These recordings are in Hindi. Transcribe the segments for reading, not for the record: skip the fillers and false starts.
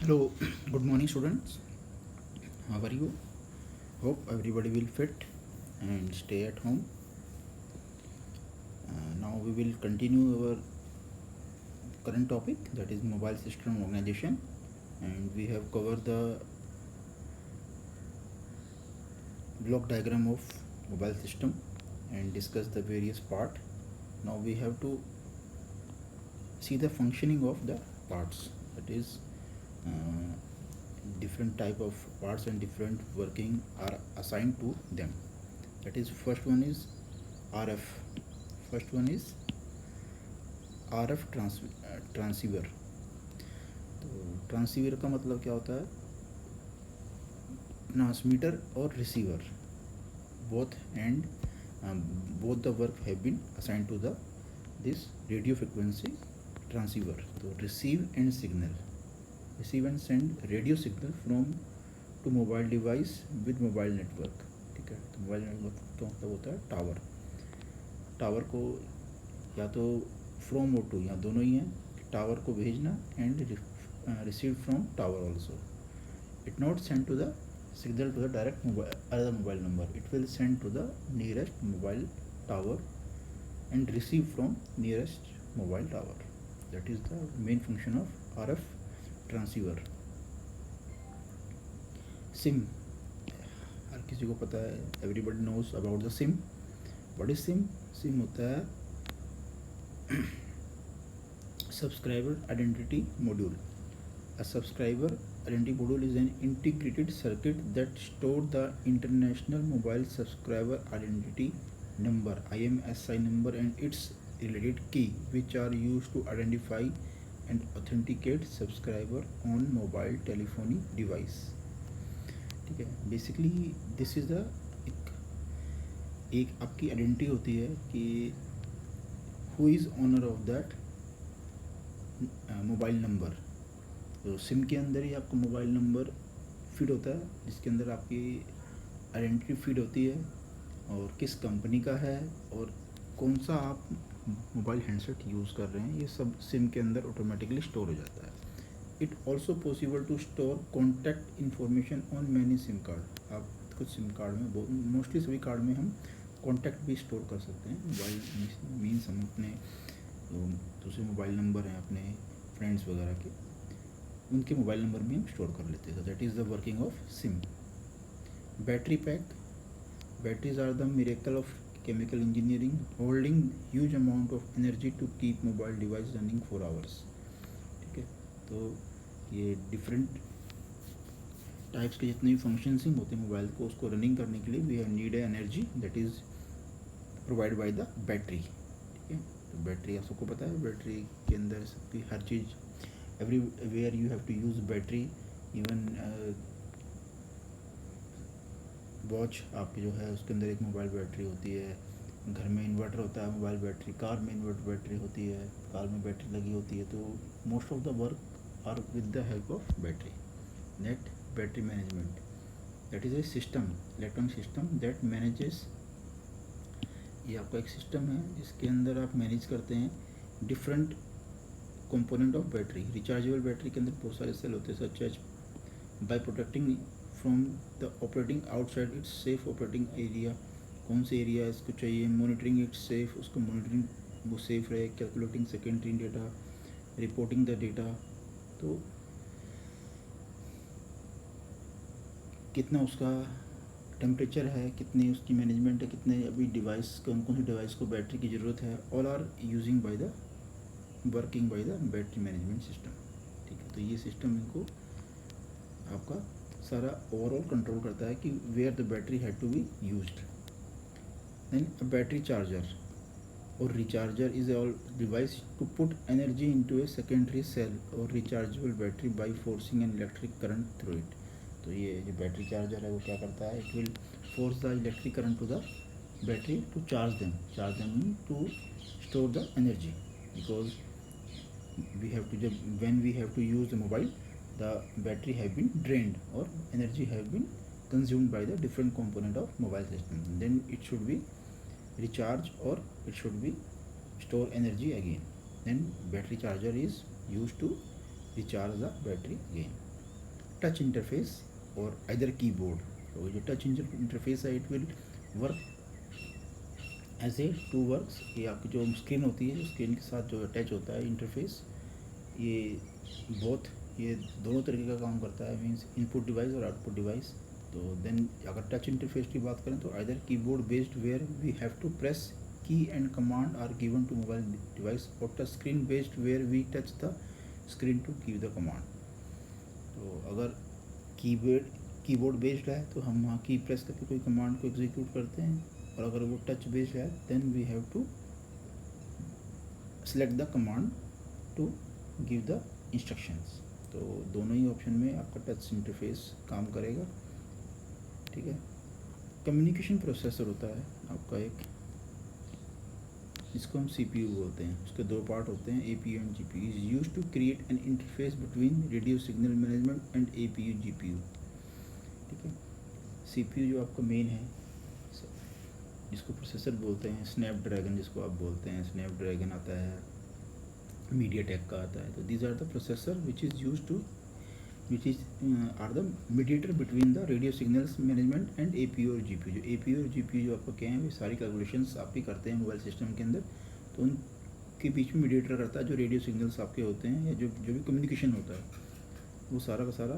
Hello, good morning, students. How are you? Hope everybody will fit and stay at home. Now we will continue our current topic, that is mobile system organization, and we have covered the block diagram of mobile system and discussed the various part. Now we have to see the functioning of the parts, that is uh, different type of parts and different working are assigned to them. That is, first one is RF. First one is transceiver. तो ट्रांसीवर का मतलब क्या होता है? ट्रांसमीटर और receiver, both and both the work have been assigned to the this radio frequency transceiver. तो receive and send radio signal from to mobile device with mobile network. ठीक है, तो मोबाइल नेटवर्क का मतलब होता है टावर. टावर को या तो फ्रॉम और टू, या दोनों ही हैं. टावर को भेजना and receive from tower also. It not send to the signal to the direct other mobile number. It will send to the nearest mobile tower and receive from nearest mobile tower. That is the main function of RF transceiver. SIM, हर किसी को पता है, everybody knows about the SIM. What is SIM? SIM होता है subscriber identity module. A subscriber identity module is an integrated circuit that stores the international mobile subscriber identity number (IMSI) number and its related key, which are used to identify and authenticate subscriber on mobile telephony device. ठीक है, बेसिकली दिस इज़ द एक आपकी आइडेंटिटी होती है कि who is owner of that mobile number. तो सिम के अंदर ही आपका मोबाइल नंबर फीड होता है, जिसके अंदर आपकी आइडेंटिटी फीड होती है और किस कंपनी का है और कौन सा आप मोबाइल हैंडसेट यूज़ कर रहे हैं, ये सब सिम के अंदर ऑटोमेटिकली स्टोर हो जाता है. It also possible to store contact information on many SIM card. आप कुछ सिम कार्ड में, मोस्टली सभी कार्ड में हम कॉन्टैक्ट भी स्टोर कर सकते हैं. मोबाइल मीन्स हम अपने दूसरे मोबाइल नंबर हैं अपने फ्रेंड्स वगैरह के, उनके मोबाइल नंबर भी हम स्टोर कर लेते हैं. That is the working of SIM. Battery pack. Batteries are the miracle of chemical engineering, holding huge amount of energy to keep mobile device running for hours. ठीक है, तो ये डिफरेंट टाइप्स के जितने भी फंक्शंस होते हैं मोबाइल को, उसको रनिंग करने के लिए we need a energy that is provide by the battery. ठीक है, तो बैटरी आप सबको पता है, बैटरी के अंदर सबकी हर चीज़, everywhere you have to use battery. even watch आपकी जो है उसके अंदर एक मोबाइल बैटरी होती है. घर में इन्वर्टर होता है, मोबाइल बैटरी. कार में इन्वर्टर बैटरी होती है, कार में बैटरी लगी होती है. तो most of the work are with the help of battery. Net battery management, that is a system, electronic system that manages. ये आपका एक सिस्टम है जिसके अंदर आप मैनेज करते हैं different component of battery. Rechargeable battery के अंदर बहुत सारे सेल होते हैं, such as by protecting from the operating outside its safe operating area. कौन से एरिया इसको चाहिए, मॉनिटरिंग इट्स सेफ, उसको मॉनिटरिंग वो सेफ रहे. Calculating secondary data, reporting the data. तो कितना उसका टेम्परेचर है, कितनी उसकी मैनेजमेंट है, कितने अभी डिवाइस, कौन कौन सी डिवाइस को बैटरी की ज़रूरत है, all are using by the working by the battery management system. ठीक है, तो ये सिस्टम इनको आपका सारा ओवरऑल कंट्रोल करता है कि where the battery had to be used. Then a battery charger और recharger is all device to put energy into a secondary cell और rechargeable battery by forcing an electric current through it. तो ये जो बैटरी चार्जर है वो क्या करता है, it will force the electric current to the battery to charge them to store the energy. Because we have to, when we have to use the mobile, the battery have been drained or energy have been consumed by the different component of mobile system. Then it should be recharge or it should be store energy again. Then battery charger is used to recharge the battery again. Touch interface और इधर कीबोर्ड। तो जो टच इंटरफेस है it will work as a to works. ये आपकी जो स्क्रीन होती है, स्क्रीन के साथ जो अटैच होता है इंटरफेस, ये बोथ, ये दोनों तरीके का काम करता है, मीन्स इनपुट डिवाइस और आउटपुट डिवाइस। तो देन अगर टच इंटरफेस की बात करें तो either keyboard based where we have to press key and command are given to mobile device, और touch screen based where we touch the screen to give the command. तो अगर कीबोर्ड बेस्ड है तो हम वहाँ की प्रेस करके कोई कमांड को एग्जीक्यूट करते हैं, और अगर वो टच बेस्ड है then we have to select the command to give the instructions. तो दोनों ही ऑप्शन में आपका टच इंटरफेस काम करेगा, ठीक है। कम्युनिकेशन प्रोसेसर होता है आपका एक, जिसको हम सीपीयू बोलते हैं। उसके दो पार्ट होते हैं, APU and GPU. Is used to create an interface between radio signal management and APU GPU, ठीक है। सीपीयू जो आपका मेन है, जिसको प्रोसेसर बोलते हैं, स्नैपड्रैगन जिसको आप बोलते हैं, स्नैपड्रैगन आता है, मीडियाटेक का आता है। तो these are the processor which is use to are the mediator between the radio signals management and APU और जीपीयू। जो एपीयू और जीपीयू जो आपको क्या है, वे सारी कैलकुलेशंस आप ही करते हैं मोबाइल सिस्टम के अंदर। तो उनके बीच में मीडिएटर करता है, जो रेडियो सिग्नल्स आपके होते हैं या जो भी कम्युनिकेशन होता है, वो सारा का सारा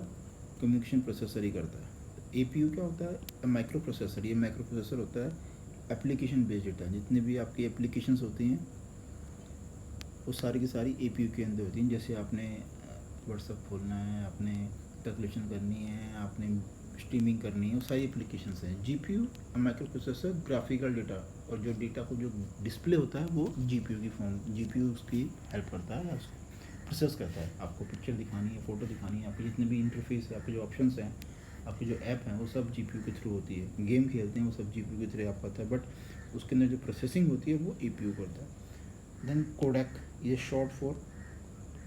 कम्युनिकेशन प्रोसेसर ही करता है। एपीयू क्या होता है, माइक्रो प्रोसेसर। ये माइक्रो प्रोसेसर होता है एप्लीकेशन बेस्ड डेटा। जितने भी आपकी एप्लीकेशंस होती हैं वो सारी की सारी एपीयू के अंदर होती हैं। जैसे आपने व्हाट्सअप खोलना है, आपने कैलकुलेशन करनी है, आपने स्ट्रीमिंग करनी है, वो सारी एप्लीकेशंस हैं। GPU micro processor graphical data, और जो डेटा को जो डिस्प्ले होता है वो जीपीयू की फॉर्म, जीपीयू उसकी हेल्प करता है, उसको प्रोसेस करता है। आपको पिक्चर दिखानी है, फ़ोटो दिखानी है, आपके जितने भी इंटरफेस है, आपके जो ऑप्शंस हैं, आपकी जो ऐप हैं, वो सब जीपीयू के थ्रू होती है। गेम खेलते हैं वो सब जीपीयू के थ्रू आपका होता है, बट उसके अंदर जो प्रोसेसिंग होती है वो एपीयू करता है। देन कोडेक, ये short for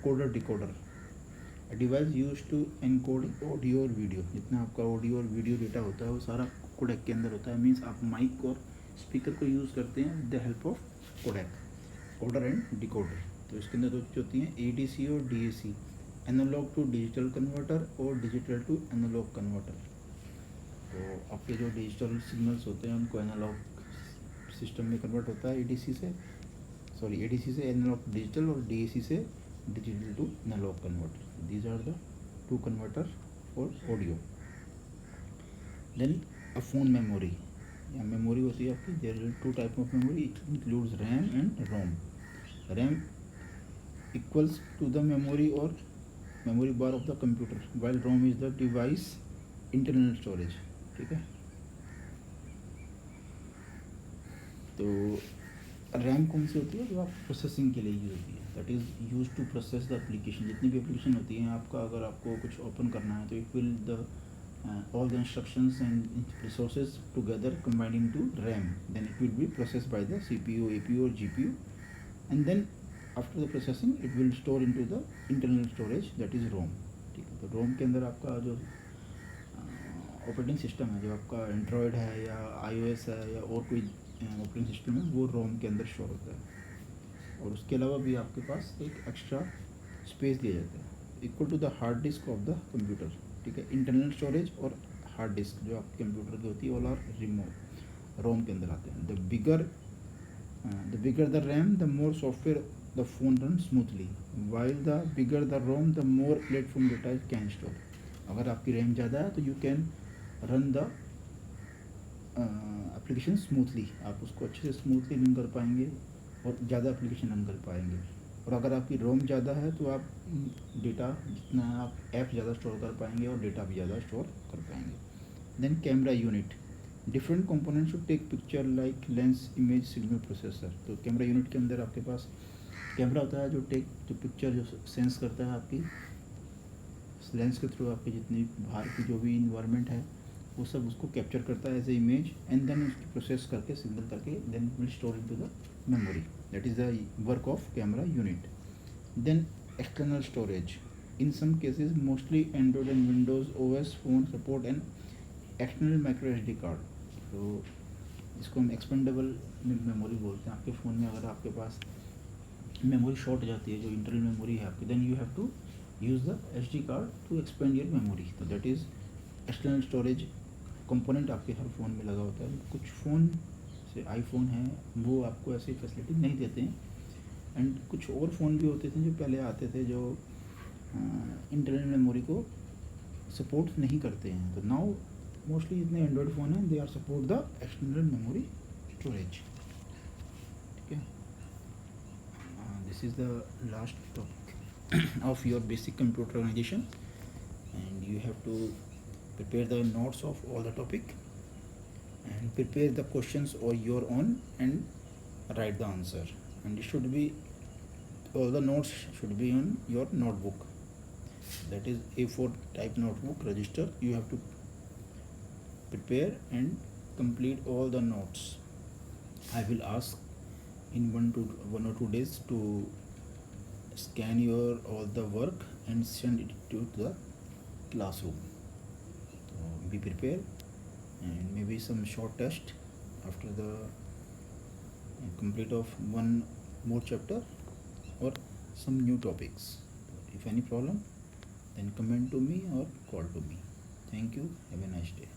coder decoder, device use to encode audio और वीडियो। जितना आपका ऑडियो और वीडियो डेटा होता है वो सारा कोडेक के अंदर होता है। मीन्स आप माइक और स्पीकर को यूज़ करते हैं with the help of codec, coder and decoder. तो इसके अंदर दो चीज़ होती हैं, एडीसी और DAC, analogue to digital converter और डिजिटल टू एनालॉग कन्वर्टर। तो आपके जो डिजिटल सिग्नल्स होते हैं उनको एनालॉग सिस्टम में कन्वर्ट होता है एडीसी से एनालॉग डिजिटल, और डीएसी से digital to analogue converter. These are the two converter for audio. Then a phone memory, या मेमोरी होती है आपकी, there are two type of memory, it includes RAM and ROM. RAM equals to the memory और memory bar of the computer, while ROM is the device internal storage, ठीक है। तो रैम कौन सी होती है, जो आप प्रोसेसिंग के लिए यूज होती है, that is use to process the application. जितनी भी एप्लीकेशन होती हैं आपका, अगर आपको कुछ ओपन करना है तो it will the all the instructions and resources together combined into RAM, then it will be processed by the CPU, APU or GPU, and then after the processing it will store into the internal storage, that is ROM, ठीक है। तो ROM के अंदर आपका जो ऑपरेटिंग सिस्टम है, जो आपका एंड्रॉयड है या iOS है या और कोई ऑपरेटिंग सिस्टम है, वो ROM के अंदर स्टोर होता है। और उसके अलावा भी आपके पास एक एक्स्ट्रा स्पेस दिया जाता है equal to the hard disk of the computer, ठीक है। इंटरनल स्टोरेज और हार्ड डिस्क जो आपके कंप्यूटर की होती है ऑल आर रोम के अंदर आते हैं। The bigger the RAM the more software the phone run smoothly, while the bigger the Rome the more platform data it can store. अगर आपकी रैम ज़्यादा है तो you can run the application smoothly, आप उसको अच्छे से स्मूथली रन कर पाएंगे और ज़्यादा एप्लीकेशन रन कर पाएंगे। और अगर आपकी रोम ज़्यादा है तो आप डेटा जितना आप ऐप ज़्यादा स्टोर कर पाएंगे और डेटा भी ज़्यादा स्टोर कर पाएंगे। Then camera unit, different components to take picture like lens, image, signal processor. तो कैमरा यूनिट के अंदर आपके पास कैमरा होता है जो पिक्चर जो सेंस करता है आपकी लेंस के थ्रू, आपके जितनी बाहर की जो भी इन्वायरमेंट है वो सब उसको कैप्चर करता है as a image, and then उसकी प्रोसेस करके सिग्नल करके then will store into the memory, that is the work of camera unit. Then external storage, in some cases mostly Android and Windows OS phone support an external micro SD card. तो इसको हम एक्सपेंडेबल मेमोरी बोलते हैं। आपके फ़ोन में अगर आपके पास मेमोरी शॉर्ट जाती है, जो इंटरनल मेमोरी है आपकी, then you have to use the SD card to expand your memory. तो that is external storage component आपके हर फ़ोन में लगा होता है. कुछ फ़ोन से आईफोन है वो आपको ऐसी फैसिलिटी नहीं देते हैं, एंड कुछ और फ़ोन भी होते थे जो पहले आते थे जो इंटरनल मेमोरी को सपोर्ट नहीं करते हैं. तो नाउ मोस्टली जितने एंड्रॉयड फ़ोन हैं they are support the external memory storage. ठीक है, this is the last topic of your basic computer organisation, and you have to prepare the notes of all the topic and prepare the questions on your own and write the answer. And it should be, all the notes should be on your notebook, that is A4 type notebook register. You have to prepare and complete all the notes. I will ask in 1 or 2 days to scan your all the work and send it to the classroom. Be prepared, and maybe some short test after the complete of one more chapter or some new topics. If any problem, then comment to me or call to me. Thank you. Have a nice day.